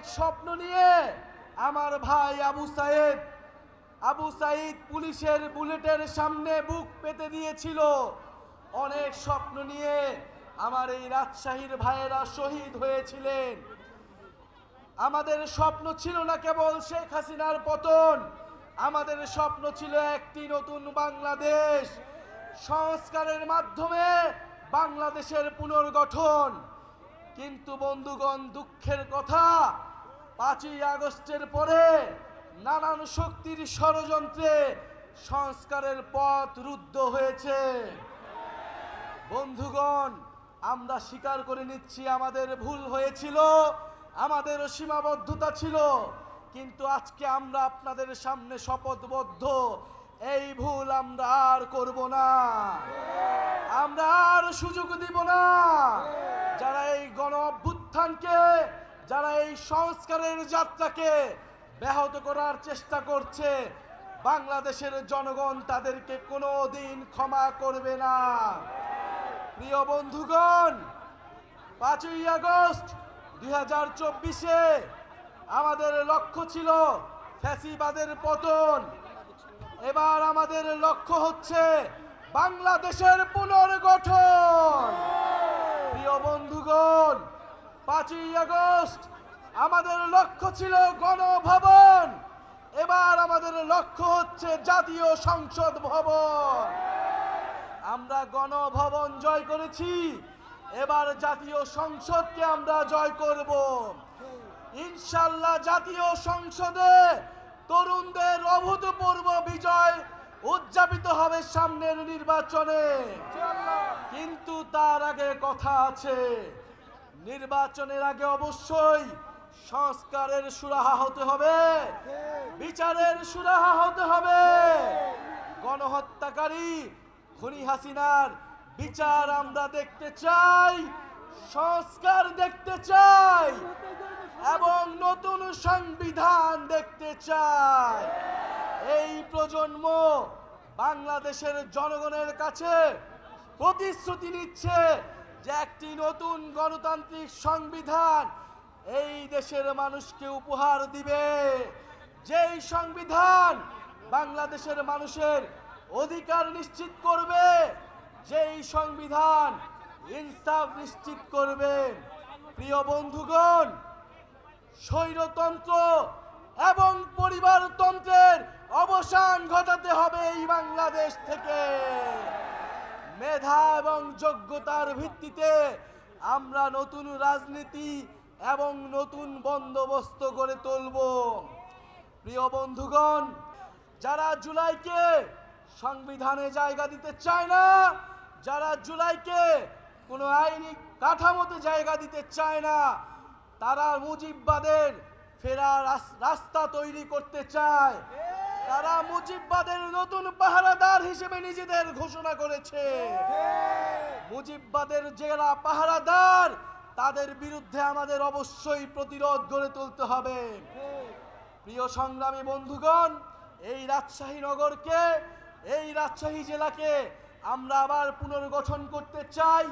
অনেক স্বপ্ন নিয়ে আমার ভাই আবু সাইদ পুলিশের বুলেটের সামনে বুক পেতে দিয়েছিল। অনেক স্বপ্ন নিয়ে আমার এই রাজশাহীর ভাইয়েরা শহীদ হয়েছিলেন। আমাদের স্বপ্ন ছিল না কেবল শেখ হাসিনার পতন, আমাদের স্বপ্ন ছিল একটি নতুন বাংলাদেশ, সংস্কারের মাধ্যমে বাংলাদেশের পুনর্গঠন। কিন্তু বন্ধুগণ, দুঃখের কথা, 5ই আগস্টের পরে নানান শক্তির ষড়যন্ত্রে সংস্কারের পথ রুদ্ধ হয়েছে। বন্ধুগণ, আমরা স্বীকার করে নিচ্ছি আমাদের ভুল হয়েছিল, আমাদেরও সীমাবদ্ধতা ছিল, কিন্তু আজকে আমরা আপনাদের সামনে শপথবদ্ধ, এই ভুল আমরা আর করব না, আমরা আর সুযোগ দিব না। যারা এই গণ অভ্যুত্থানকে, যারা এই সংস্কারের যাত্রাকে ব্যাহত করার চেষ্টা করছে, বাংলাদেশের জনগণ তাদেরকে কোনোদিন ক্ষমা করবে না। প্রিয় বন্ধুগণ, 5ই আগস্ট 2024-এ আমাদের লক্ষ্য ছিল ফ্যাসিবাদের পতন। এবার আমাদের লক্ষ্য হচ্ছে বাংলাদেশের পুনর্গঠন। প্রিয় বন্ধুগণ, 5ই আগস্ট আমাদের লক্ষ্য ছিল গণভবন, এবার আমাদের লক্ষ্য হচ্ছে জাতীয় সংসদ ভবন। আমরা গণভবন জয় করেছি, এবার জাতীয় সংসদকে আমরা জয় করব। ইনশাআল্লাহ জাতীয় সংসদে তরুণদের অভূতপূর্ব বিজয় উদযাপিত হবে সামনের নির্বাচনে। কিন্তু তার আগে কথা আছে, নির্বাচনের আগে অবশ্যই সংস্কারের সুরাহা হতে হবে, বিচারের সুরাহা হতে হবে। গণহত্যাকারী খুনি হাসিনার বিচার আমরা দেখতে চাই, সংস্কার দেখতে চাই এবং নতুন সংবিধান দেখতে চাই। এই প্রজন্ম বাংলাদেশের জনগণের কাছে প্রতিশ্রুতি নিচ্ছে যে একটি নতুন গণতান্ত্রিক সংবিধান এই দেশের মানুষকে উপহার দিবে, যেই সংবিধান বাংলাদেশের মানুষের অধিকার নিশ্চিত করবে, যেই সংবিধান ইনসাফ নিশ্চিত করবে। প্রিয় বন্ধুগণ, স্বৈরতন্ত্র এবং পরিবারতন্ত্রের অবসান ঘটাতে হবে এই বাংলাদেশ থেকে। মেধা এবং যোগ্যতার ভিত্তিতে আমরা নতুন রাজনীতি এবং নতুন বন্দোবস্ত গড়ে তুলব। প্রিয় বন্ধুগণ, যারা জুলাইকে সংবিধানে জায়গা দিতে চায় না, যারা জুলাইকে কোনো আইনি কাঠামোতে জায়গা দিতে চায় না, তারা মুজিববাদের ফেরার রাস্তা তৈরি করতে চায়। তারা মুজিববাদের নতুন পাহারাদার হিসেবে নিজেদের ঘোষণা করেছে। মুজিববাদের যারা পাহারাদার, তাদের বিরুদ্ধে আমাদের অবশ্যই প্রতিরোধ গড়ে তুলতে হবে। প্রিয় সংগ্রামী বন্ধুগণ, এই রাজশাহী নগরকে, এই রাজশাহী জেলাকে আমরা আবার পুনর্গঠন করতে চাই।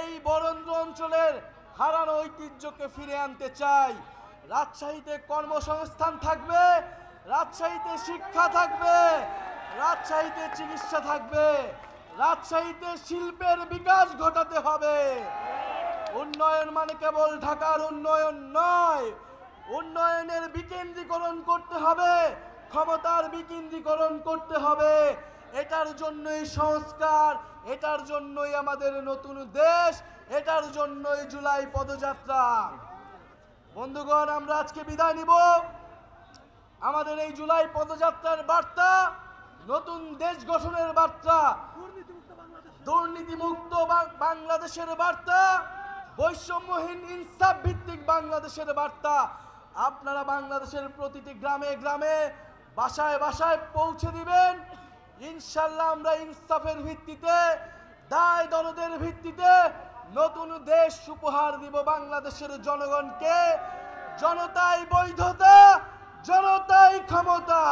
এই বরেন্দ্র অঞ্চলের হারানো ঐতিহ্যকে ফিরে আনতে চাই। রাজশাহীতে কর্মসংস্থান থাকবে, রাজশাহীতে শিক্ষা থাকবে, রাজশাহীতে চিকিৎসা থাকবে, রাজশাহীতে শিল্পের বিকাশ ঘটাতে হবে। উন্নয়ন মানে কেবল ঢাকার উন্নয়ন নয়, উন্নয়নের বিকেন্দ্রীকরণ করতে হবে, ক্ষমতার বিকেন্দ্রীকরণ করতে হবে। এটার জন্যই সংস্কার, এটার জন্যই আমাদের নতুন দেশ, এটার জন্যই জুলাই পদযাত্রা। বন্ধুগণ, আমরা আজকে বিদায় নিব। আমাদের এই জুলাই পদযাত্রার বার্তা নতুন দেশ গঠনের বার্তা, দুর্নীতিমুক্ত বাংলাদেশের বার্তা, বৈষম্যহীন ইনসাফ ভিত্তিক বাংলাদেশের বার্তা। আপনারা বাংলাদেশের প্রতিটি গ্রামে গ্রামে, বাসায় বাসায় পৌঁছে দিবেন। ইনশাআল্লাহ আমরা ইনসাফের ভিত্তিতে, দায় দরদের ভিত্তিতে নতুন দেশ উপহার দিব বাংলাদেশের জনগণকে। জনতাই বৈধতা, জনতাই ক্ষমতা।